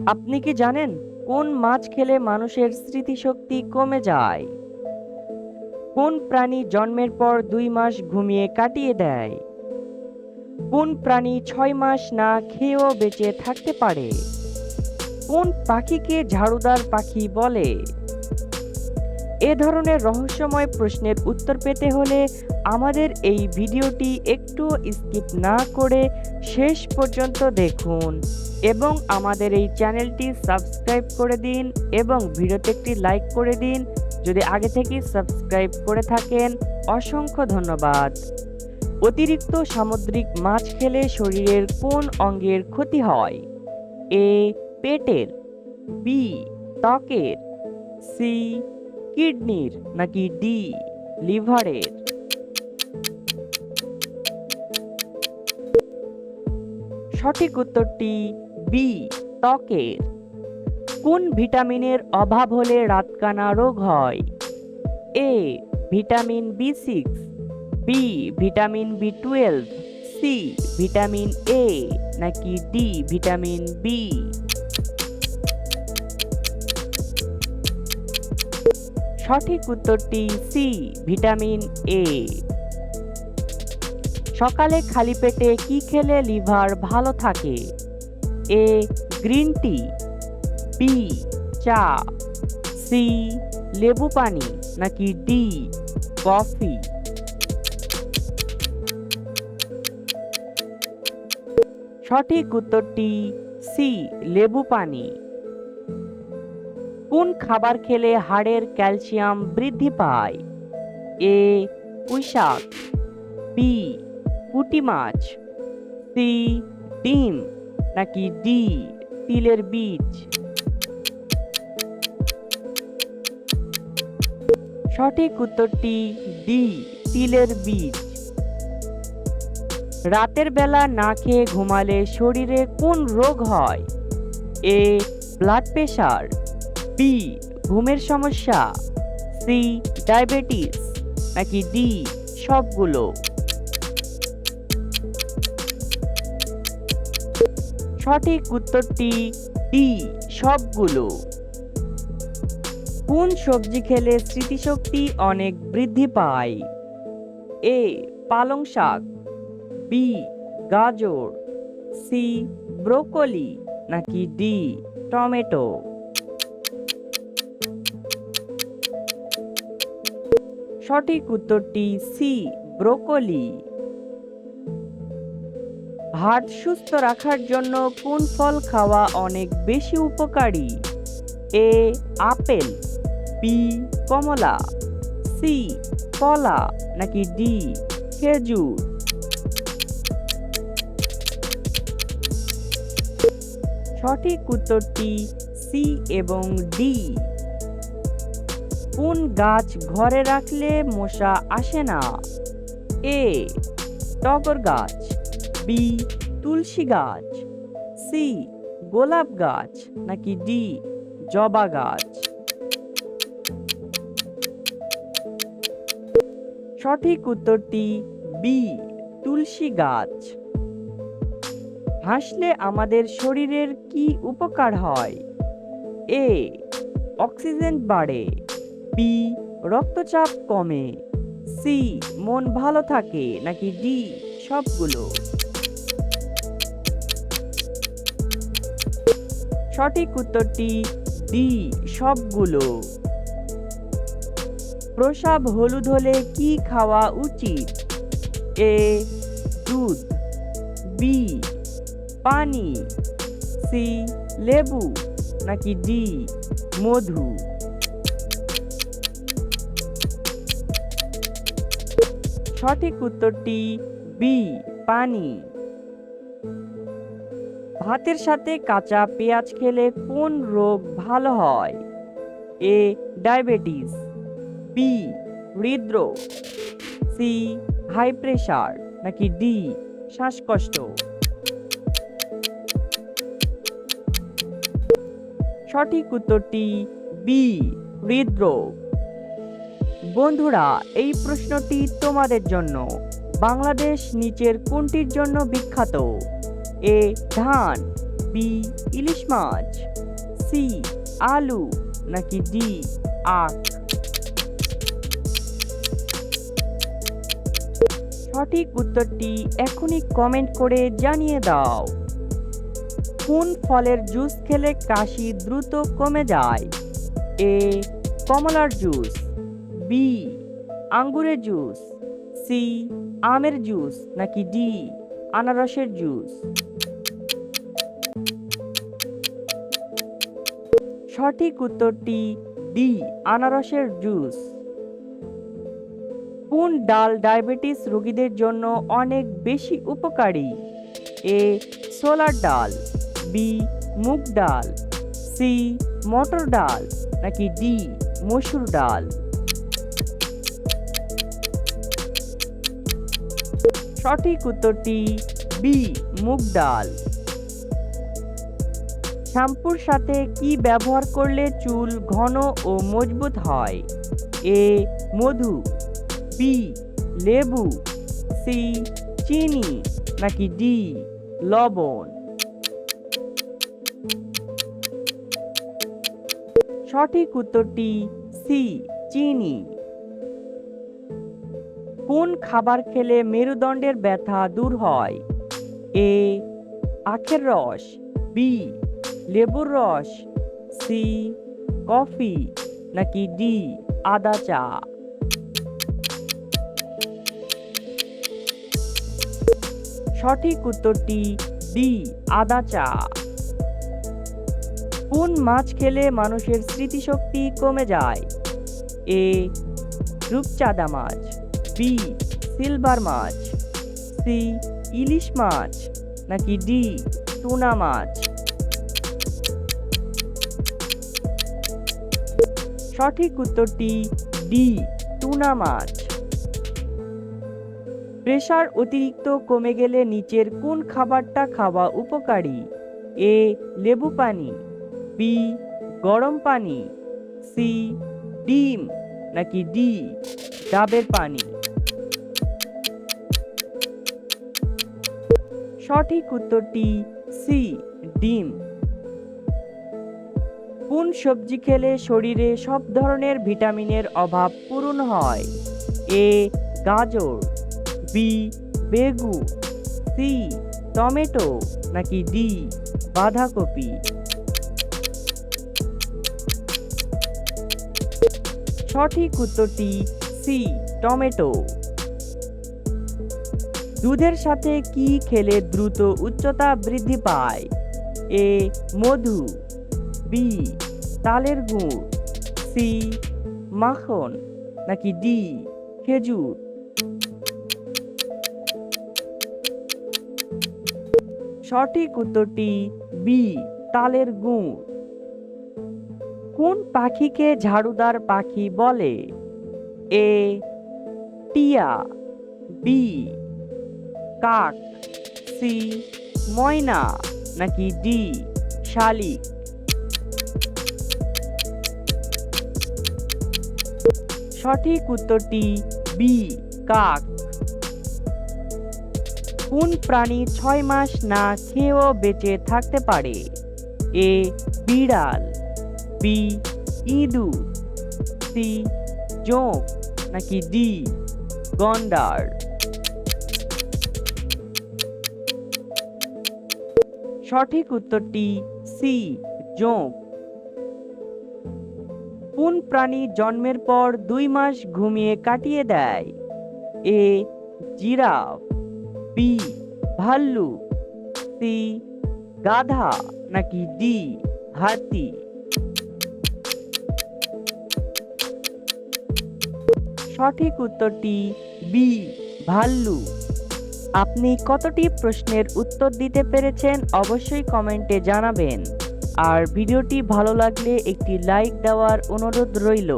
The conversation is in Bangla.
আপনি কি জানেন কোন মাছ খেলে মানুষের স্মৃতিশক্তি কমে যায়? কোন প্রাণী জন্মের পর 2 মাস ঘুমিয়ে কাটিয়ে দেয়? কোন প্রাণী 6 মাস না খেয়েও বেঁচে থাকতে পারে? কোন পাখিকে ঝাড়ুদার পাখি বলে? এ ধরনের রহস্যময় প্রশ্নের উত্তর পেতে হলে আমাদের এই ভিডিওটি একটু স্কিপ না করে শেষ পর্যন্ত দেখুন এবং আমাদের এই চ্যানেলটি সাবস্ক্রাইব করে দিন এবং ভিডিওতে একটি লাইক করে দিন যদি আগে থেকেই সাবস্ক্রাইব করে থাকেন। অসংখ্য ধন্যবাদ। অতিরিক্ত সামুদ্রিক মাছ খেলে শরীরের কোন অঙ্গের ক্ষতি হয়? এ পেটের, বি ত্বকের, সি কিডনির নাকি ডি লিভারের? সঠিক উত্তরটি বি ত্বকের। কোন ভিটামিনের অভাব হলে রাতকানা রোগ হয়? এ vitamin বি6, B vitamin বি12, C vitamin A নাকি ডি ভিটামিন বি? সঠিক উত্তরটি সি ভিটামিন এ। সকালে খালি পেটে কি খেলে লিভার ভালো থাকে? এ গ্রিন টি, বি চা, সি লেবু পানি নাকি ডি কফি? সঠিক উত্তরটি সি লেবু পানি। কোন খাবার খেলে হাড়ের ক্যালসিয়াম বৃদ্ধি পায়? এ পুঁইশাক, বি পুঁটি মাছ, সি ডিম নাকি ডি তিলের বীজ? সঠিক উত্তরটি ডি তিলের বীজ। রাতের বেলা না খেয়ে ঘুমালে শরীরে কোন রোগ হয়? এ ব্লাড প্রেশার, বি ঘুমের সমস্যা, সি ডায়াবেটিস নাকি ডি সবগুলো? সঠিক উত্তরটি ডি সবগুলো। কোন সবজি খেলে স্মৃতিশক্তি অনেক বৃদ্ধি পায়? এ পালং শাক, বি গাজর, সি ব্রোকলি নাকি ডি টমেটো? সঠিক উত্তরটি সি ব্রোকলি। হার্ট সুস্থ রাখার জন্য কোন ফল খাওয়া অনেক বেশি উপকারী? এ আপেল, বি কমলা, সি কলা নাকি ডি খেজুর? সঠিক উত্তরটি সি এবং ডি। কোন গাছ ঘরে রাখলে মশা আসে না? এ টগর গাছ, বি তুলসী গাছ, সি গোলাপ গাছ নাকি ডি জবা গাছ? সঠিক উত্তরটি বি তুলসী গাছ। হাসলে আমাদের শরীরের কি উপকার হয়? এ অক্সিজেন বাড়ে, বি রক্তচাপ কমে, সি মন ভালো থাকে নাকি ডি সবগুলো? সঠিক উত্তরটি ডি সবগুলো। প্রস্রাব হলুদ হলে কি খাওয়া উচিত? এ দুধ, বি পানি, সি লেবু নাকি ডি মধু? সঠিক উত্তরটি বি পানি। ভাতের সাথে কাঁচা পেঁয়াজ খেলে কোন রোগ ভালো হয়? এ ডায়াবেটিস, বি হৃদরোগ, সি হাই প্রেশার নাকি ডি শ্বাসকষ্ট? সঠিক উত্তরটি বি হৃদরোগ। বন্ধুরা, এই প্রশ্নটি তোমাদের জন্য। বাংলাদেশ নিচের কোনটির জন্য বিখ্যাত? এ ধান, বি ইলিশ মাছ, সি আলু, নাকি ডি আখ? সঠিক উত্তরটি এখনই কমেন্ট করে জানিয়ে দাও। কোন ফলের জুস খেলে কাশি দ্রুত কমে যায়? এ কমলার জুস, বি আঙ্গুরের জুস, সি আমের জুস, নাকি ডি আনারসের জুস? সঠিক উত্তরটি ডি আনারসের জুস। কোন ডাল ডায়াবেটিস রোগীদের জন্য অনেক বেশি উপকারী? এ ছোলার ডাল, বি মুগ ডাল, সি মটর ডাল, নাকি ডি মসুর ডাল? সঠিক উত্তরটি বি মুগ ডাল। শ্যাম্পুর সাথে কি ব্যবহার করলে চুল ঘন ও মজবুত হয়? এ মধু, বি লেবু, সি চিনি, নাকি ডি লবণ? সঠিক উত্তরটি সি চিনি। কোন খাবার খেলে মেরুদণ্ডের ব্যথা দূর হয়? এ আখের রস, বি লেবুর রস, সি কফি, নাকি ডি আদা চা? সঠিক উত্তরটি ডি আদা চা। কোন মাছ খেলে মানুষের স্মৃতিশক্তি কমে যায়? এ রূপচাঁদা মাছ, বি সিলভার মাছ, সি ইলিশ মাছ, নাকি ডি টুনা মাছ? সঠিক উত্তরটি ডি টুনা মাছ। প্রেসার অতিরিক্ত কমে গেলে নিচের কোন খাবারটা খাওয়া উপকারী? এ লেবু পানি, বি গরম পানি, সি ডিম, নাকি ডি ডাবের পানি? সঠিক উত্তরটি সি ডিম। কোন সবজি খেলে শরীরে সব ধরনের ভিটামিনের অভাব পূরণ হয়? এ গাজর, বি বেগুন, সি টমেটো, নাকি ডি বাঁধাকপি? সঠিক উত্তরটি সি টমেটো। দুধের সাথে কি খেলে দ্রুত উচ্চতা বৃদ্ধি পায়? এ মধু, বি তালের গুড়, সি মাখন, নাকি ডি খেজুর? সঠিক উত্তরটি বি তালের গুড়। কোন পাখিকে ঝাড়ুদার পাখি বলে? এ টিয়া, বি কাক, সি ময়না, নাকি ডি শালিক? সঠিক উত্তরটি বি কাক। কোন প্রাণী 6 মাস না খেয়েও বেঁচে থাকতে পারে? এ বিড়াল, বি ইঁদুর, সি জোঁক, নাকি ডি গন্ডার? সঠিক উত্তরটি সি জোঁক। কোন প্রাণী জন্মের পর 2 মাস ঘুমিয়ে কাটিয়ে দেয়? এ জিরাফ, বি ভাল্লুক, সি গাধা, নাকি ডি হাতি? সঠিক উত্তরটি বি ভাল্লুক। আপনি কতটি প্রশ্নের উত্তর দিতে পেরেছেন অবশ্যই কমেন্টে জানাবেন। আর ভিডিওটি ভালো লাগলে একটি লাইক দেওয়ার অনুরোধ রইল।